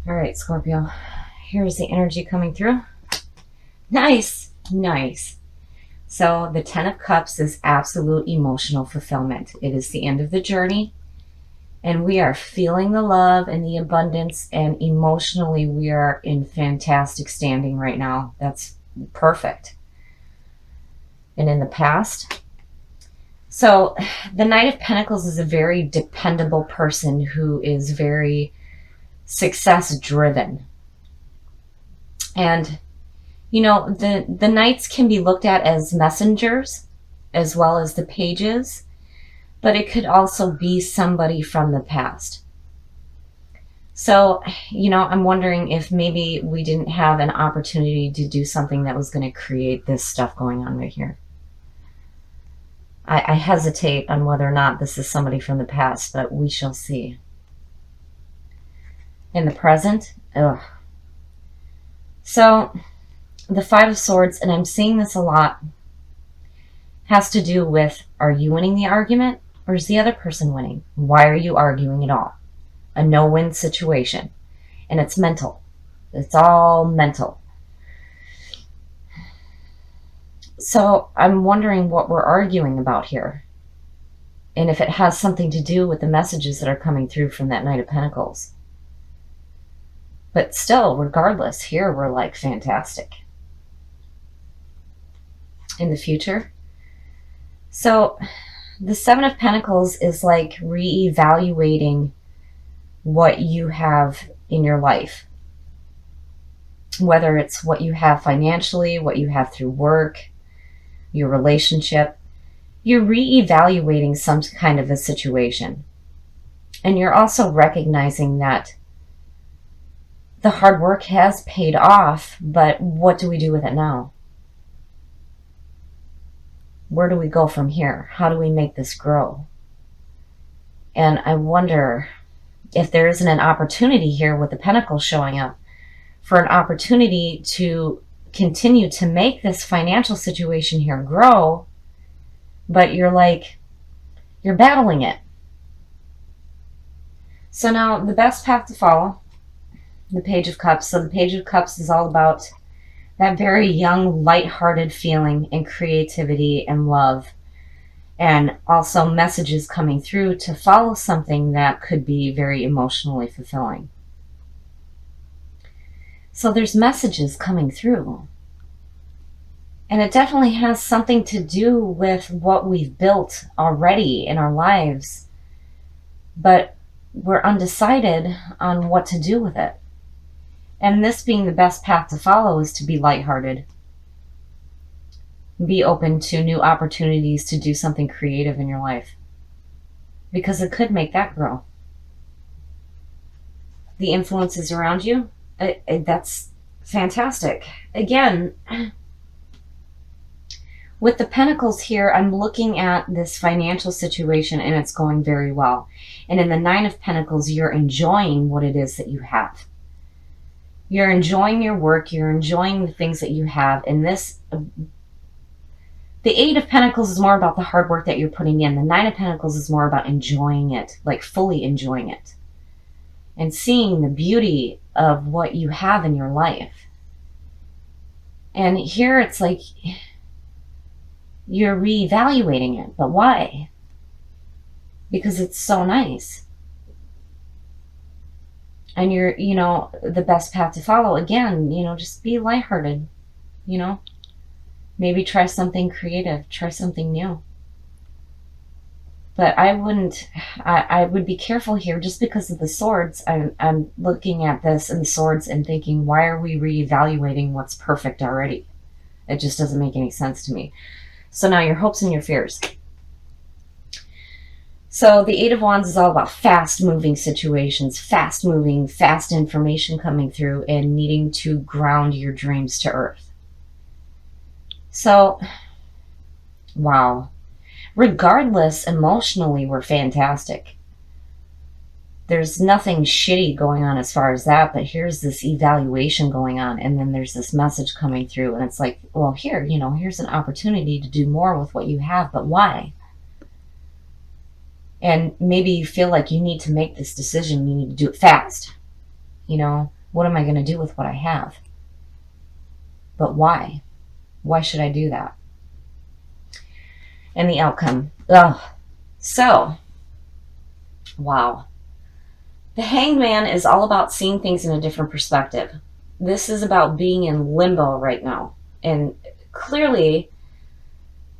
All right, Scorpio. Here's the energy coming through. Nice, nice. So the Ten of Cups is absolute emotional fulfillment. It is the end of the journey, and we are feeling the love and the abundance, and emotionally we are in fantastic standing right now. That's perfect. And in the past, so the Knight of Pentacles is a very dependable person who is very success driven. And you know, the knights can be looked at as messengers as well as the pages, but it could also be somebody from the past. So, you know, I'm wondering if maybe we didn't have an opportunity to do something that was going to create this stuff going on right here. I hesitate on whether or not this is somebody from the past, but we shall see. In the present, ugh. So, the Five of Swords, and I'm seeing this a lot, has to do with, are you winning the argument or is the other person winning? Why are you arguing at all? A no-win situation. And it's mental. It's all mental. So I'm wondering what we're arguing about here. And if it has something to do with the messages that are coming through from that Knight of Pentacles. But still, regardless, here we're like fantastic. In the future. So the Seven of Pentacles is like reevaluating what you have in your life. Whether it's what you have financially, what you have through work, your relationship. You're reevaluating some kind of a situation. And you're also recognizing that the hard work has paid off, but what do we do with it now? Where do we go from here? How do we make this grow? And I wonder if there isn't an opportunity here with the Pentacles showing up for an opportunity to continue to make this financial situation here grow, but you're battling it. So now the best path to follow, the Page of Cups. So the Page of Cups is all about that very young, lighthearted feeling and creativity and love. And also messages coming through to follow something that could be very emotionally fulfilling. So there's messages coming through. And it definitely has something to do with what we've built already in our lives. But we're undecided on what to do with it. And this being the best path to follow is to be lighthearted. Be open to new opportunities to do something creative in your life. Because it could make that grow. The influences around you, that's fantastic. Again, with the Pentacles here, I'm looking at this financial situation and it's going very well. And in the Nine of Pentacles, you're enjoying what it is that you have. You're enjoying your work. You're enjoying the things that you have. And this, the Eight of Pentacles is more about the hard work that you're putting in. The Nine of Pentacles is more about enjoying it, like fully enjoying it. And seeing the beauty of what you have in your life. And here it's like you're reevaluating it. But why? Because it's so nice. And you're, you know, the best path to follow, again, you know, just be lighthearted, you know. Maybe try something creative, try something new. But I would be careful here just because of the swords. I'm looking at this and the swords and thinking, why are we reevaluating what's perfect already? It just doesn't make any sense to me. So now your hopes and your fears. So the Eight of Wands is all about fast-moving situations, fast-moving, fast information coming through and needing to ground your dreams to earth. So, wow. Regardless, emotionally, we're fantastic. There's nothing shitty going on as far as that, but here's this evaluation going on, and then there's this message coming through, and it's like, well, here, you know, here's an opportunity to do more with what you have, but why? And maybe you feel like you need to make this decision, you need to do it fast, you know, What am I going to do with what I have? But why? Why should I do that? And the outcome. Ugh. So, wow. The Hanged Man is all about seeing things in a different perspective. This is about being in limbo right now. And clearly,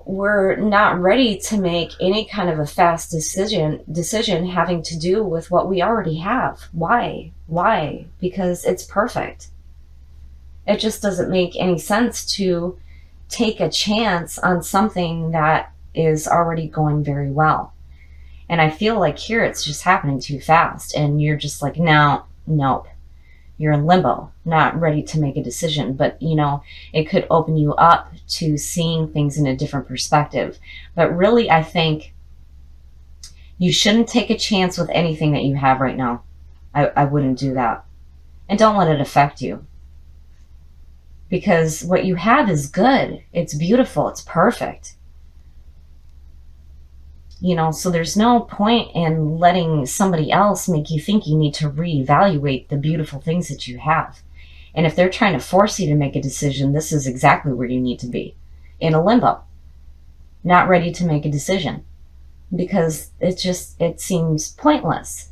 we're not ready to make any kind of a fast decision having to do with what we already have. Why? Because it's perfect. It just doesn't make any sense to take a chance on something that is already going very well. And I feel like here it's just happening too fast, and you're just like, no, nope. You're in limbo, not ready to make a decision. But, it could open you up to seeing things in a different perspective. But really, I think you shouldn't take a chance with anything that you have right now. I wouldn't do that. And don't let it affect you. Because what you have is good. It's beautiful. It's perfect. So there's no point in letting somebody else make you think you need to reevaluate the beautiful things that you have. And if they're trying to force you to make a decision, this is exactly where you need to be. In a limbo. Not ready to make a decision. Because it seems pointless.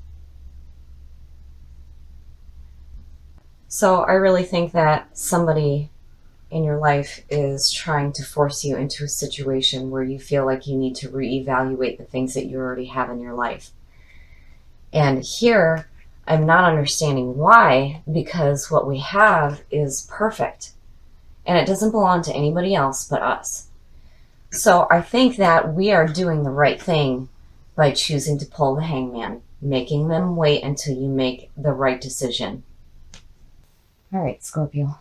So I really think that somebody in your life is trying to force you into a situation where you feel like you need to reevaluate the things that you already have in your life. And here, I'm not understanding why, because what we have is perfect. And it doesn't belong to anybody else but us. So I think that we are doing the right thing by choosing to pull the hangman, making them wait until you make the right decision. All right, Scorpio.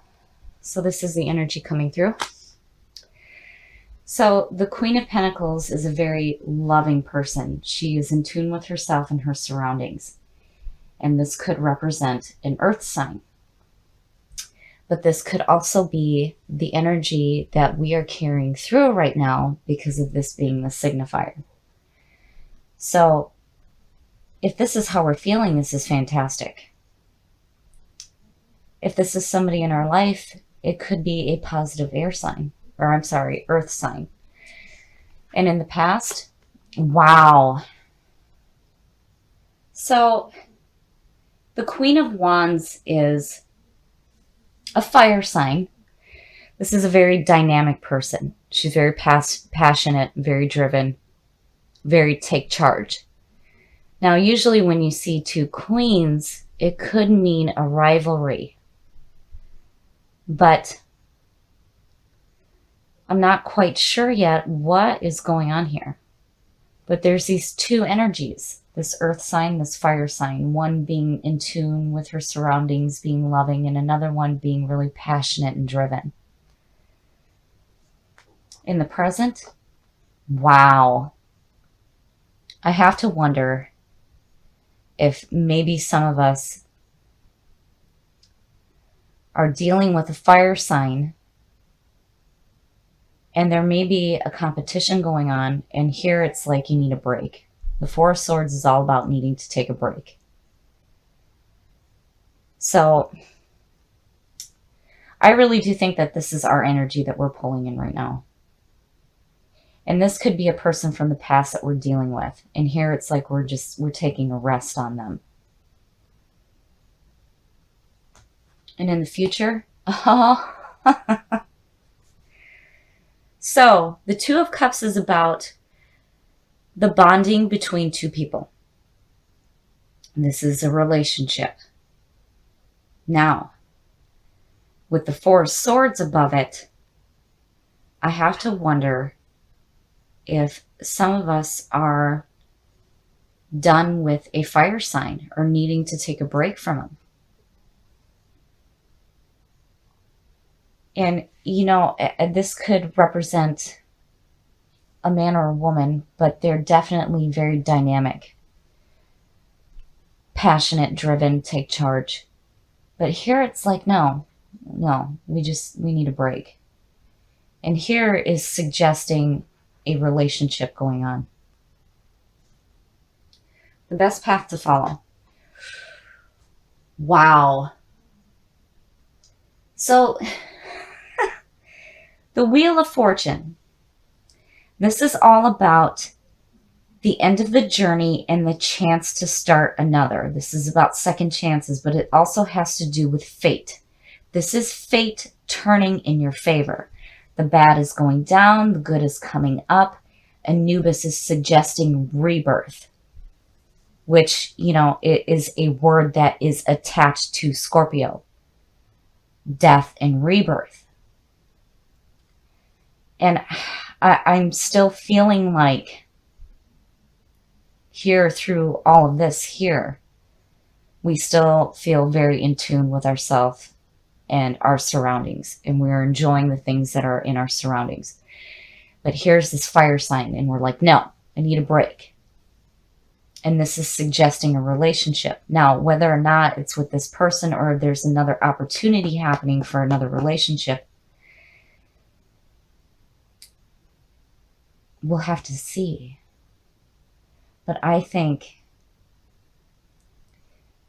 So this is the energy coming through. So the Queen of Pentacles is a very loving person. She is in tune with herself and her surroundings. And this could represent an earth sign. But this could also be the energy that we are carrying through right now because of this being the signifier. So if this is how we're feeling, this is fantastic. If this is somebody in our life, it could be a positive earth sign. And in the past, wow. So the Queen of Wands is a fire sign. This is a very dynamic person. She's very passionate, very driven, very take charge. Now, usually when you see two queens, it could mean a rivalry. But I'm not quite sure yet what is going on here. But there's these two energies, this earth sign, this fire sign, one being in tune with her surroundings, being loving, and another one being really passionate and driven. In the present, wow. I have to wonder if maybe some of us are dealing with a fire sign and there may be a competition going on, and here it's like you need a break. The Four of Swords is all about needing to take a break. So I really do think that this is our energy that we're pulling in right now. And this could be a person from the past that we're dealing with. And here it's like we're taking a rest on them. And in the future, oh. So the Two of Cups is about the bonding between two people. This is a relationship. Now, with the Four of Swords above it, I have to wonder if some of us are done with a fire sign or needing to take a break from them. And, this could represent a man or a woman, but they're definitely very dynamic, passionate, driven, take charge. But here it's like, no, we need a break. And here is suggesting a relationship going on. The best path to follow. Wow. So, the Wheel of Fortune. This is all about the end of the journey and the chance to start another. This is about second chances, but it also has to do with fate. This is fate turning in your favor. The bad is going down, the good is coming up. Anubis is suggesting rebirth, which, it is a word that is attached to Scorpio. Death and rebirth. And I'm still feeling like here through all of this here, we still feel very in tune with ourselves and our surroundings, and we're enjoying the things that are in our surroundings. But here's this fire sign, and we're like, no, I need a break. And this is suggesting a relationship. Now, whether or not it's with this person or there's another opportunity happening for another relationship, we'll have to see. But I think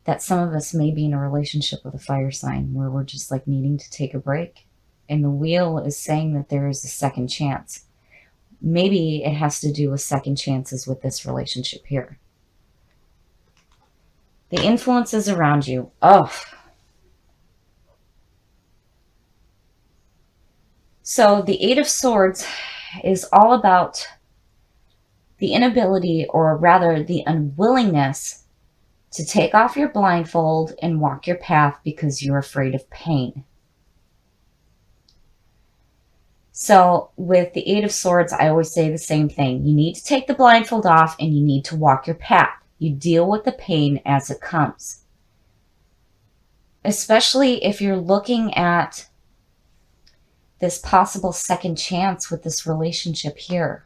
that some of us may be in a relationship with a fire sign where we're just like needing to take a break. And the wheel is saying that there is a second chance. Maybe it has to do with second chances with this relationship here. The influences around you. Oh. So the Eight of Swords is all about the inability, or rather the unwillingness, to take off your blindfold and walk your path because you're afraid of pain. So with the Eight of Swords, I always say the same thing. You need to take the blindfold off and you need to walk your path. You deal with the pain as it comes. Especially if you're looking at this possible second chance with this relationship here.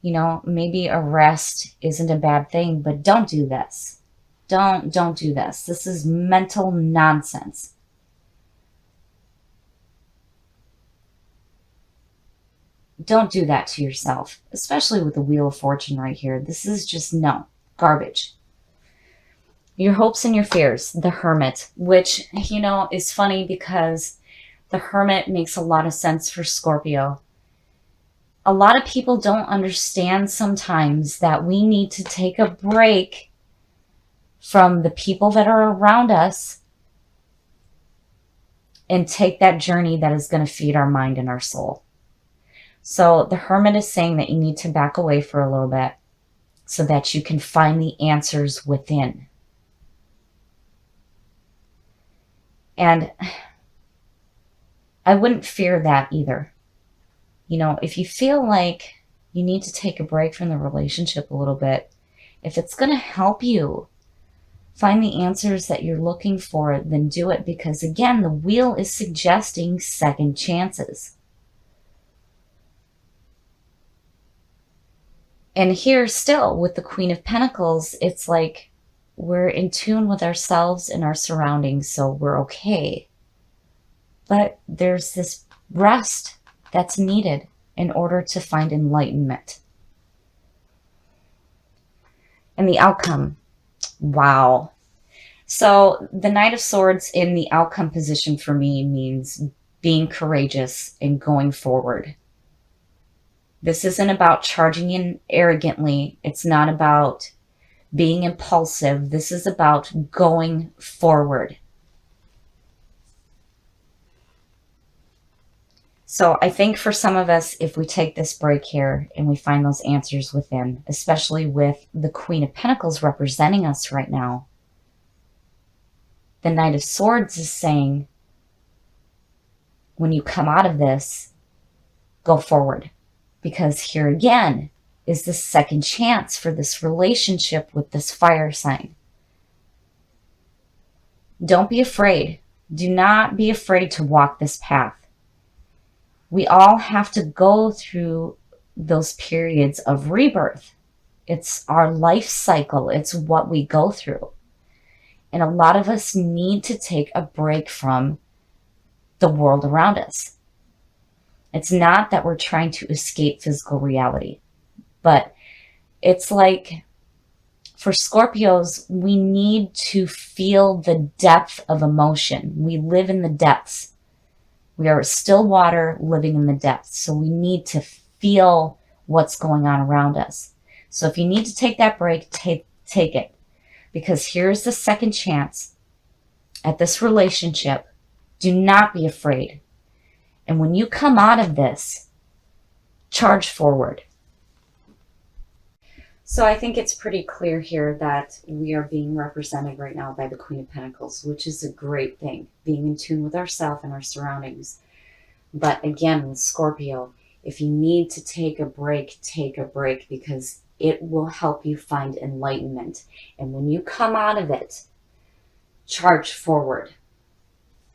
Maybe a rest isn't a bad thing, but don't do this. Don't do this. This is mental nonsense. Don't do that to yourself, especially with the Wheel of Fortune right here. This is just, no, garbage. Your hopes and your fears, the Hermit, which, is funny because the Hermit makes a lot of sense for Scorpio. A lot of people don't understand sometimes that we need to take a break from the people that are around us and take that journey that is going to feed our mind and our soul. So the Hermit is saying that you need to back away for a little bit so that you can find the answers within. And I wouldn't fear that either. If you feel like you need to take a break from the relationship a little bit, if it's going to help you find the answers that you're looking for, then do it. Because again, the wheel is suggesting second chances. And here still with the Queen of Pentacles, it's like we're in tune with ourselves and our surroundings, so we're okay. But there's this rest that's needed in order to find enlightenment. And the outcome. Wow. So the Knight of Swords in the outcome position for me means being courageous and going forward. This isn't about charging in arrogantly. It's not about being impulsive. This is about going forward. So I think for some of us, if we take this break here and we find those answers within, especially with the Queen of Pentacles representing us right now, the Knight of Swords is saying, when you come out of this, go forward. Because here again is the second chance for this relationship with this fire sign. Don't be afraid. Do not be afraid to walk this path. We all have to go through those periods of rebirth. It's our life cycle. It's what we go through. And a lot of us need to take a break from the world around us. It's not that we're trying to escape physical reality, but it's like For Scorpios, we need to feel the depth of emotion. We live in the depths. We are still water living in the depths. So we need to feel what's going on around us. So if you need to take that break, take it. Because here's the second chance at this relationship. Do not be afraid. And when you come out of this, charge forward. So I think it's pretty clear here that we are being represented right now by the Queen of Pentacles, which is a great thing, being in tune with ourselves and our surroundings. But again, with Scorpio, if you need to take a break because it will help you find enlightenment. And when you come out of it, charge forward.